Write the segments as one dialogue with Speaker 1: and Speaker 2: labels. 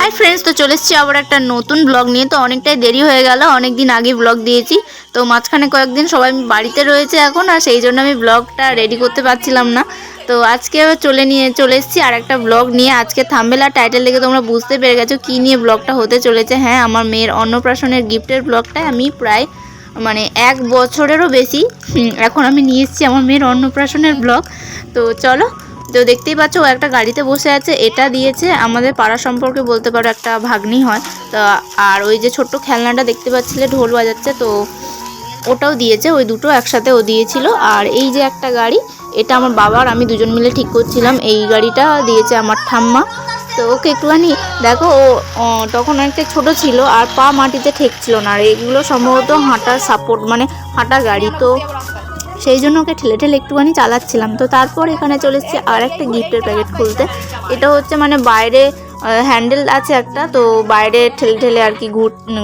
Speaker 1: Hi friends, तो चले एसेছি আবার একটা নতুন ব্লগ নিয়ে। তো অনেকটাই দেরি হয়ে গেল, অনেক দিন আগে ব্লগ দিয়েছি। তো মাঝখানে কয়েকদিন সবাই বাড়িতে রয়েছে এখন, আর সেই জন্য আমি ব্লগটা রেডি করতে পারছিলাম না। তো আজকে চলে এসেছি আর একটা ব্লগ নিয়ে। আজকে থাম্বনেল আর টাইটেল দেখে তোমরা বুঝতে পেরে গেছো কী নিয়ে ব্লগটা হতে চলেছে। হ্যাঁ, আমার মেয়ের অন্নপ্রাশনের গিফটের ব্লগটাই আমি প্রায় এক বছরেরও বেশি এখন আমি নিয়ে এসেছি আমার মেয়ের অন্নপ্রাশনের ব্লগ। তো চলো, তো দেখতেই পাচ্ছ ও একটা গাড়িতে বসে আছে। এটা দিয়েছে আমাদের পাড়া সম্পর্কে বলতে পারো একটা ভাগ্নি হয়। তো আর ওই যে ছোট্ট খেলনাটা দেখতে পাচ্ছিলে ঢোল বাজাচ্ছে, তো ওটাও দিয়েছে। ওই দুটো একসাথে ও দিয়েছিল। আর এই যে একটা গাড়ি, এটা আমার বাবার, আমি দুজন মিলে ঠিক করছিলাম। এই গাড়িটা দিয়েছে আমার ঠাম্মা। তো ওকে একটুখানি দেখো, ও তখন অনেকটা ছোট ছিল আর পা মাটিতে ঠেকছিল না। আর এগুলো সম্ভবত হাঁটার সাপোর্ট, হাঁটা গাড়ি। তো সেই জন্য ওকে ঠেলে ঠেলে একটুখানি চালাচ্ছিলাম। তো তারপর এখানে চলে এসেছি আর একটা গিফটের প্যাকেট খুলতে। এটা হচ্ছে বাইরে হ্যান্ডেল আছে একটা, তো বাইরে ঠেলে ঠেলে আর কি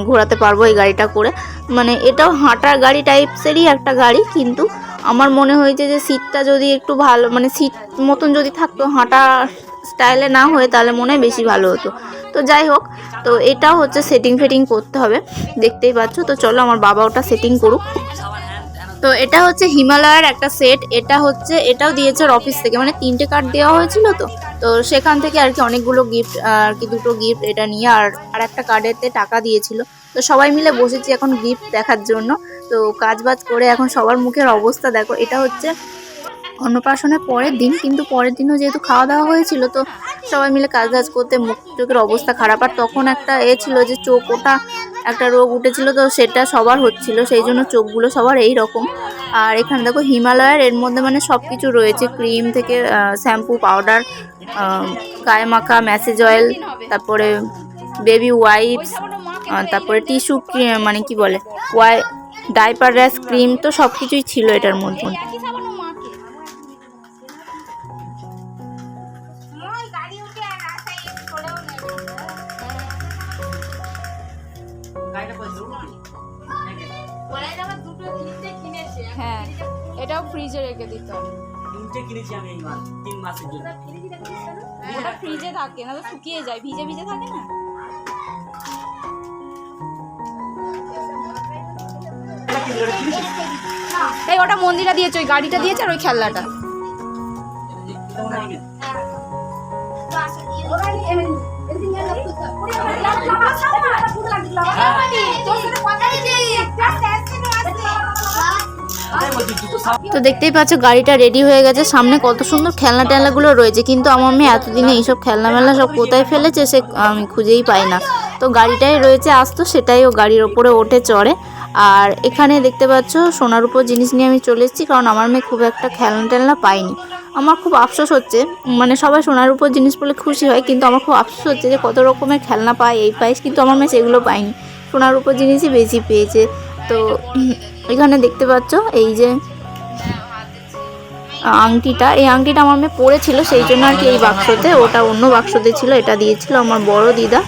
Speaker 1: ঘোরাতে পারবো এই গাড়িটা করে। এটাও হাঁটার গাড়ি টাইপসেরই একটা গাড়ি, কিন্তু আমার মনে হয়েছে যে সিটটা যদি একটু ভালো, সিট মতন যদি থাকতো, হাঁটা স্টাইলে না হয়ে, তাহলে মনে হয় বেশি ভালো হতো। তো যাই হোক, তো এটাও হচ্ছে সেটিং করতে হবে, দেখতেই পাচ্ছ। তো চলো আমার বাবা ওটা সেটিং করুক। তো এটা হচ্ছে হিমালয়ের একটা সেট। এটাও দিয়েছে ওর অফিস থেকে, 3টে কার্ড দেওয়া হয়েছিল। তো সেখান থেকে আর কি অনেকগুলো গিফট, আর কি 2টো গিফট এটা নিয়ে, আর একটা কার্ডেতে টাকা দিয়েছিল। তো সবাই মিলে বসেছি এখন গিফট দেখার জন্য। তো কাজবাজ করে এখন সবার মুখের অবস্থা দেখো। এটা হচ্ছে অন্নপ্রাশনের পরের দিন, কিন্তু পরের দিনও যেহেতু খাওয়া দাওয়া হয়েছিল, তো সবাই মিলে কাজ করতে মুখ চোখের অবস্থা খারাপ। আর তখন একটা ছিল যে চোখ ওটা একটা রোগ উঠেছিল, তো সেটা সবার হচ্ছিল, সেই জন্য চোখগুলো সবার এই রকম। আর এখানে দেখো হিমালয়ের, এর মধ্যে সব কিছু রয়েছে, ক্রিম থেকে শ্যাম্পু, পাউডার, গায়ে মাখা ম্যাসেজ অয়েল, তারপরে বেবি ওয়াইপস, তারপরে টিস্যু, কি বলে ডাইপার র্যাশ ক্রিম, তো সব কিছুই ছিল এটার মধ্যে। হ্যাঁ, এটাও ফ্রিজে রেখে দিতে হবে।
Speaker 2: তিনটে কিনেছি আমি এই মাস 3 মাসের জন্য।
Speaker 1: ওটা ফ্রিজে থাকে না, তো শুকিয়ে যায়, ভিজে ভিজে থাকে না। এই ওটা মন্দিরা দিয়েছে, ওই গাড়িটা দিয়েছে, আর ওই খেলনাটা। তো দেখতেই পাচ্ছ গাড়িটা রেডি হয়ে গেছে। সামনে কত সুন্দর খেলনা টেলনাগুলো রয়েছে, কিন্তু আমার মেয়ে এতদিনে এইসব খেলনা মেলনা সব কোথায় ফেলেছে সে আমি খুঁজেই পাই না। তো গাড়িটাই রয়েছে আসতো, সেটাই ও গাড়ির ওপরে ওঠে চড়ে। আর এখানে দেখতে পাচ্ছ সোনার উপর জিনিস নিয়ে আমি চলে এসেছি, কারণ আমার মেয়ে খুব একটা খেলনা টেলনা পাইনি। আমার খুব আফসোস হচ্ছে, সবাই সোনার উপর জিনিস বলে খুশি হয়, কিন্তু আমার খুব আফসোস হচ্ছে যে কত রকমের খেলনা পায়, এই পাইস, কিন্তু আমার মেয়ে সেগুলো পাইনি, সোনার উপর জিনিসই বেশি পেয়েছে। তো এখানে দেখতে পাচ্ছ এই যে এই আংটিটা আমার মেয়ে পরেছিল, সেই জন্য আর কি এই বাক্সতে, ওটা অন্য বাক্সতে ছিল, এটা দিয়েছিল আমার বড় দিদা।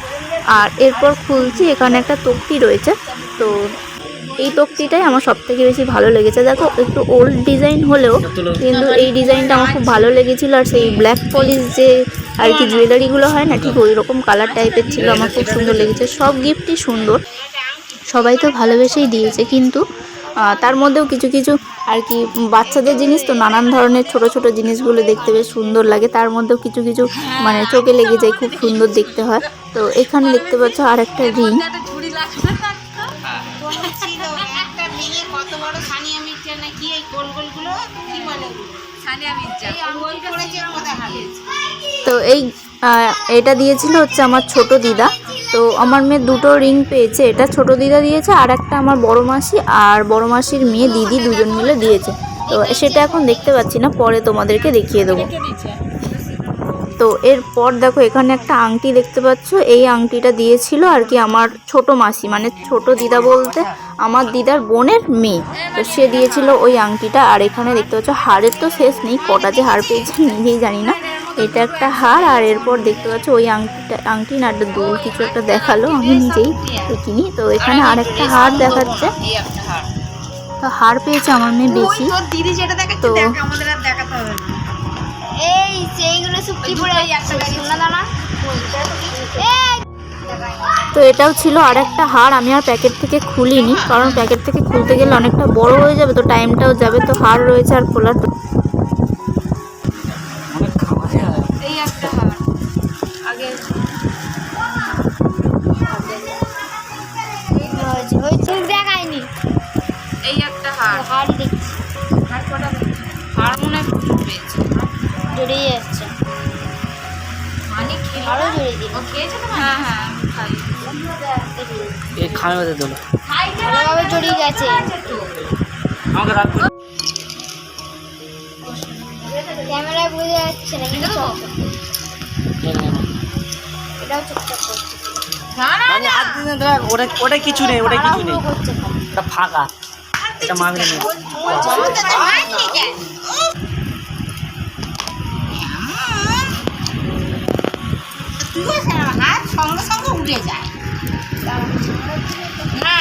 Speaker 1: আর এরপর খুলছি, এখানে একটা তক্তি রয়েছে। তো এই তক্তিটাই আমার সবথেকে বেশি ভালো লেগেছে। দেখো একটু ওল্ড ডিজাইন হলেও কিন্তু এই ডিজাইনটা আমার খুব ভালো লেগেছিলো। আর সেই ব্ল্যাক পলিশ যে আর কি জুয়েলারিগুলো হয় না, ঠিক ওই রকম কালার টাইপের ছিল, আমার খুব সুন্দর লেগেছে। সব গিফটই সুন্দর, সবাই তো ভালোবেসেই দিয়েছে, কিন্তু তার মধ্যেও কিছু কিছু আর কি বাচ্চাদের জিনিস, তো নানান ধরনের ছোট ছোট জিনিসগুলো দেখতে বেশ সুন্দর লাগে। তার মধ্যেও কিছু কিছু চোখে লেগে যায়, খুব সুন্দর দেখতে হয়। তো এখানে দেখতে পাচ্ছ আর একটা রিং। তো এটা দিয়েছিল হচ্ছে আমার ছোট দিদা। তো আমার মেয়ে 2টো রিং পেয়েছে, এটা ছোট দিদা দিয়েছে, আর একটা আমার বড় মাসি আর বড় মাসির মেয়ে দিদি দুজন মিলে দিয়েছে। তো সেটা এখন দেখতে পাচ্ছি না, পরে তোমাদেরকে দেখিয়ে দেবো। তো এরপর দেখো এখানে একটা আংটি দেখতে পাচ্ছ, এই আংটিটা দিয়েছিল আর কি আমার ছোট মাসি, ছোট দিদা বলতে আমার দিদার বোনের মেয়ে, তো সে দিয়েছিল ওই আংটিটা। আর এখানে দেখতে পাচ্ছ হারের তো শেষ নেই, কটা যে হার পেয়েছে নিজেই জানি না। এটা একটা হার, আর এরপর দেখতে পাচ্ছ ওই আংটি না একটা দুল কিছু একটা দেখালো, আমি নিজেই দেখিনি। তো এখানে আর একটা হার দেখাচ্ছে, তো হার পেয়েছে আমার মেয়ে বেশি। তো
Speaker 3: এই সেইগুলো সব কি পড়ে একটা গাড়ি না দাঁড়া।
Speaker 1: তো এটাও ছিল আর একটা হার, আমি আর প্যাকেট থেকে খুলিনি, কারণ প্যাকেট থেকে খুলতে গেলে অনেকটা বড় হয়ে যাবে, তো টাইমটাও যাবে। তো হার রয়েছে আর খোলার
Speaker 3: এই একটা হার আগে
Speaker 4: ওই চোখ দেখায়নি,
Speaker 3: এই একটা হার
Speaker 4: হাড় দেখছি
Speaker 3: হার কটা হার মনে হয় প্রচুর পেয়েছে।
Speaker 4: জড়িয়ে যাচ্ছে,
Speaker 3: মানে খেলো
Speaker 4: আরো জড়িয়ে দিল,
Speaker 3: ও খেয়েছে তো? হ্যাঁ হ্যাঁ আমি খাই।
Speaker 2: এই খাওয়া হতে দিল
Speaker 4: ভালোভাবে জড়িয়ে গেছে।
Speaker 2: আমাকে রাখ করে
Speaker 4: ক্যামেরায় বোঝা যাচ্ছে না কিন্তু এটাও চুপচাপ করছে,
Speaker 2: মানে হাত দিয়ে দেখ, ওটা কিছু নেই, ওটা কিছু নেই,
Speaker 4: করছে না।
Speaker 2: ওটা ফাঁকা, এটা মাগলে নেই।
Speaker 3: সঙ্গে সঙ্গে উঠে যায় না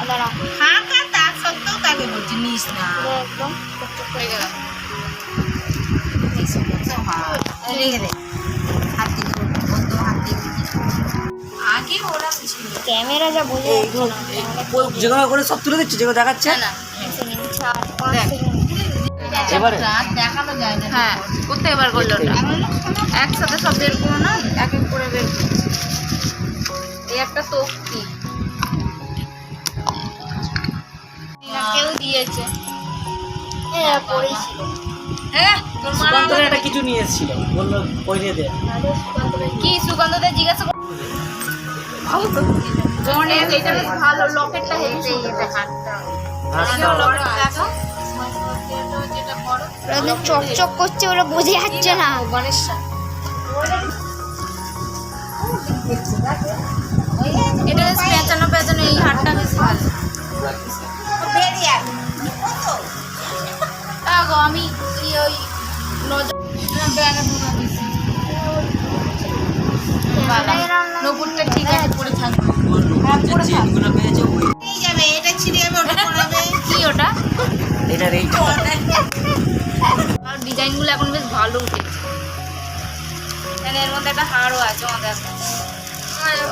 Speaker 4: দাঁড়া,
Speaker 3: ফাঁকা, তার সত্ত্বেও তাকে বলছি নিস না।
Speaker 4: একদম চুপচাপ করে
Speaker 3: হয়ে গেল। রেখে দে, হাত থেকে বন্ধ, হাত থেকে আগে ওরা ছিল
Speaker 4: ক্যামেরা যা বোঝা যাচ্ছে না,
Speaker 2: যেগুলো করে সব তুলে দিচ্ছে, যেগুলো দেখাচ্ছে
Speaker 3: না
Speaker 4: সেকেন্ড 4-5
Speaker 3: দেখ।
Speaker 4: সেকেন্ড
Speaker 2: এবারে
Speaker 3: দেখানো যায় না। হ্যাঁ করতে এবার করলো ওটা একসাথে সব বের করো না, এক এক করে বের করো। এই একটা তক্তি কেউ দিয়েছে,
Speaker 4: পড়েছিল।
Speaker 3: হ্যাঁ তোর মা
Speaker 2: সুকান্তরা একটা কিছু নিয়ে এসেছিল, বললো পয়সা দে।
Speaker 3: কি সুগন্ধতে জিজ্ঞাসা করো জনের, এটা বেশ ভালো, লকেটটা হেভি সুন্দর হাতটা। দেখো যেটা বড়
Speaker 4: ওরা একদম চকচক করছে, ওরা বোঝা যাচ্ছে না।
Speaker 3: গণেশটা এটা বেশ পেঁচানো পেঁচানো, এই হাটটা বেশ ভালো। গো আমি ওই নজর নপুরটা ঠিক আছে পরে থাকবে,
Speaker 2: চেনগুলো পেয়েছে ওই
Speaker 3: যাবে এটা ছিঁড়ে যাবে, ওটা পড়াবে কি ওটা
Speaker 2: এটার এইটা
Speaker 3: আর ডিজাইনগুলো এখন বেশ ভালো উঠেছে। মানে এর মধ্যে একটা হারও আছে আমাদের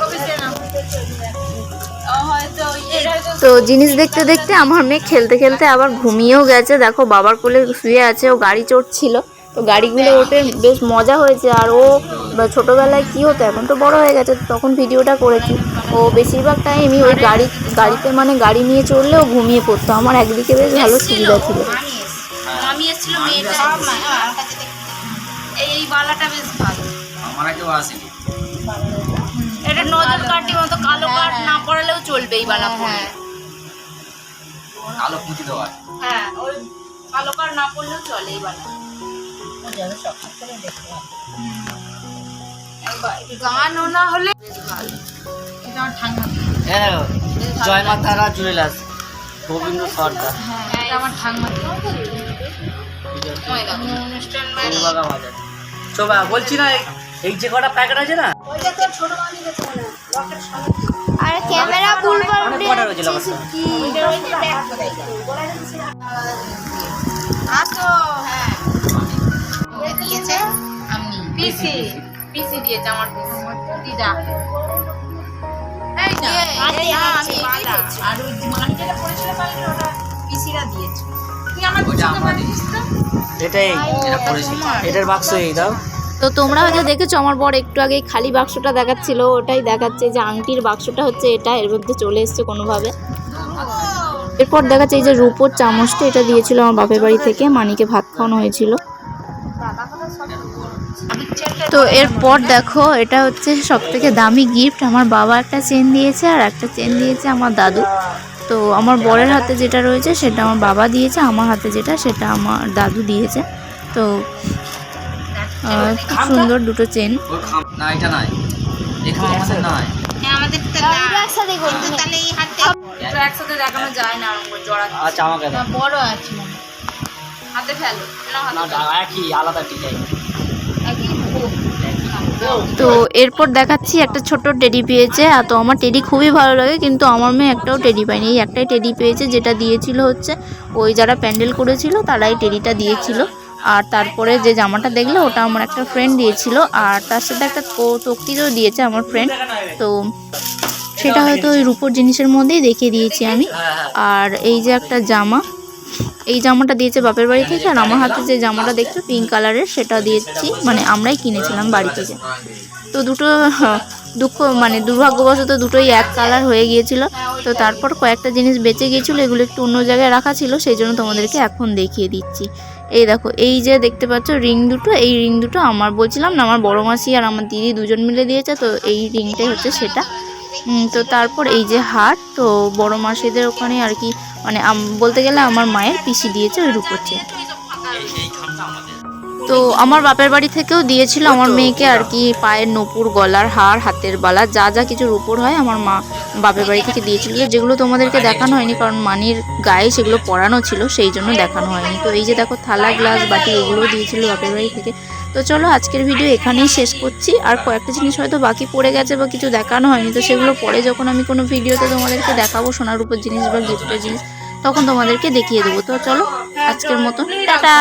Speaker 3: অফিসে না হয়তো এটা হয়তো
Speaker 1: তো জিনিস দেখতে দেখতে আমার মেয়ে খেলতে খেলতে আবার ঘুমিয়েও গেছে। দেখো বাবার কোলে শুয়ে আছে, ও গাড়ি চড়ছিল, তো গাড়িগুলো ওঠে বেশ মজা হয়েছে। আর ও ছোটোবেলায় কী হতো, এখন তো বড় হয়ে গেছে, তখন ভিডিওটা করেছি, ও বেশিরভাগ টাইমই ওই গাড়িতে মানে গাড়ি নিয়ে চড়লে ও ঘুমিয়ে পড়তো। আমার একদিকে বেশ ভালো সুবিধা ছিল।
Speaker 3: মামি এসেছিল মেয়েটা, এই বালাটা বেশ ভালো,
Speaker 2: আমার কেউ আসেনি।
Speaker 3: এটা নজর কাটি মতো কালো কাট না পড়ালেও চলবে এই বালা পরে।
Speaker 2: কালো পুঁতি দেওয়া
Speaker 3: হ্যাঁ ওই কালো কাট না পড়লেও চলে এই বালা। গানও না হলে বেশ ভালো। এটা আমার ঠান্ডা,
Speaker 2: হ্যাঁ জয় মা তারা জুয়েলার্স, গোবিন্দ সর্দার,
Speaker 3: হ্যাঁ এটা আমার ঠান্ডা অনুষ্ঠান
Speaker 2: বাগা বাজার। শোভা বলছি না, এই যে কটা প্যাকেট আছে না,
Speaker 4: আর ক্যামেরা ভুলবার
Speaker 2: অনেক কটা রয়েছে লকার।
Speaker 3: আসো। হ্যাঁ দিয়েছে আমি পিসি পিসি দিয়েছে, আমার পিসি দিদা। এই না আমি আর ওই মানটা পড়েছিল পাইলে ওটা পিসিরা দিয়েছে। তুই আমার পিসিকে পাঠিয়েছিস তো?
Speaker 2: এটাই এটা পড়েছি, এটার বাক্স এই দাও।
Speaker 1: তো তোমরা হয়তো দেখেছো আমার বর একটু আগে খালি বাক্সটা দেখাচ্ছিল, ওটাই দেখাচ্ছে যে আংটির বাক্সটা হচ্ছে এটা, এর মধ্যে চলে এসছে কোনোভাবে। এরপর দেখাচ্ছে এই যে রূপোর চামচটা, এটা দিয়েছিল আমার বাপের বাড়ি থেকে, মানিকে ভাত খাওয়ানো হয়েছিল। তো এরপর দেখো এটা হচ্ছে সব থেকে দামি গিফট, আমার বাবা একটা চেন দিয়েছে আর একটা চেন দিয়েছে আমার দাদু। তো আমার বরের হাতে যেটা রয়েছে সেটা আমার বাবা দিয়েছে, আমার হাতে যেটা সেটা আমার দাদু দিয়েছে। তো খুব সুন্দর দুটো চেন।
Speaker 2: না এটা নাই, এখানে আমাদের নাই।
Speaker 3: হ্যাঁ আমাদের তো
Speaker 4: আমরা একসাথে করবো।
Speaker 3: তাহলে এই হাতে তো একসাথে দেখানো যায় না, আর জোড়া
Speaker 2: আচ্ছা আমাকে দাও।
Speaker 3: বড় আছে মনে হয়। হাতে ফেলো না,
Speaker 2: না
Speaker 3: হাতে
Speaker 2: একই আলাদা ডিজাইন।
Speaker 3: একই
Speaker 1: তো এরপর দেখাচ্ছি একটা ছোট টেডি পেয়েছে। আর তো আমার টেডি খুবই ভালো লাগে, কিন্তু আমার মেয়ে একটাও টেডি পায়নি, এই একটাই টেডি পেয়েছে, যেটা দিয়েছিল হচ্ছে ওই যারা প্যান্ডেল করেছিল তারাই টেডিটা দিয়েছিল। আর তারপরে যে জামাটা দেখলে ওটা আমার একটা ফ্রেন্ড দিয়েছিল, আর তার সাথে একটা তক্তিও দিয়েছে আমার ফ্রেন্ড। তো সেটা হয়তো ওই রূপোর জিনিসের মধ্যেই দেখিয়ে দিয়েছি আমি। আর এই যে একটা জামা, এই জামাটা দিয়েছে বাপের বাড়ি থেকে, আর আমার হাতে যে জামাটা দেখছো পিঙ্ক কালারের সেটা দিয়েছি, মানে আমরাই কিনেছিলাম বাড়ি থেকে। তো দুটো দুর্ভাগ্যবশত দুটোই এক কালার হয়ে গিয়েছিল। তো তারপর কয়েকটা জিনিস বেঁচে গিয়েছিলো, এগুলো একটু অন্য জায়গায় রাখা ছিল, সেই জন্য তোমাদেরকে এখন দেখিয়ে দিচ্ছি। এই দেখো, এই যে দেখতে পাচ্ছ রিং দুটো, এই রিং দুটো আমার বলছিলাম না আমার বড় মাসি আর আমার দিদি দুজন মিলে দিয়েছে। তো এই রিংটাই হচ্ছে সেটা। তো তারপর এই যে হার, তো বড় মাসিদের ওখানে আর কি, মানে বলতে গেলে আমার মায়ের পিসি দিয়েছে ওই রূপোর চেন। তো আমার বাপের বাড়ি থেকেও দিয়েছিল আমার মেয়েকে আর কি, পায়ের নূপুর, গলার হার, হাতের বালা, যা যা কিছু রূপোর হয় আমার মা বাপের বাড়ি থেকে দিয়েছিল, যেগুলো তোমাদেরকে দেখানো হয়নি কারণ মানির গায়ে সেগুলো পরানো ছিল, সেই জন্য দেখানো হয়নি। তো এই যে দেখো থালা, গ্লাস, বাটি, এগুলোও দিয়েছিল বাপের বাড়ি থেকে। তো চলো আজকের ভিডিও এখানেই শেষ করছি। আর কয়েকটা জিনিস হয়তো বাকি পড়ে গেছে বা কিছু দেখানো হয়নি, তো সেগুলো পরে যখন আমি কোনো ভিডিওতে তোমাদেরকে দেখাবো সোনার উপর জিনিস বা গিফটের জিনিস, তখন তোমাদেরকে দেখিয়ে দেবো। তো চলো আজকের মতন টাটা।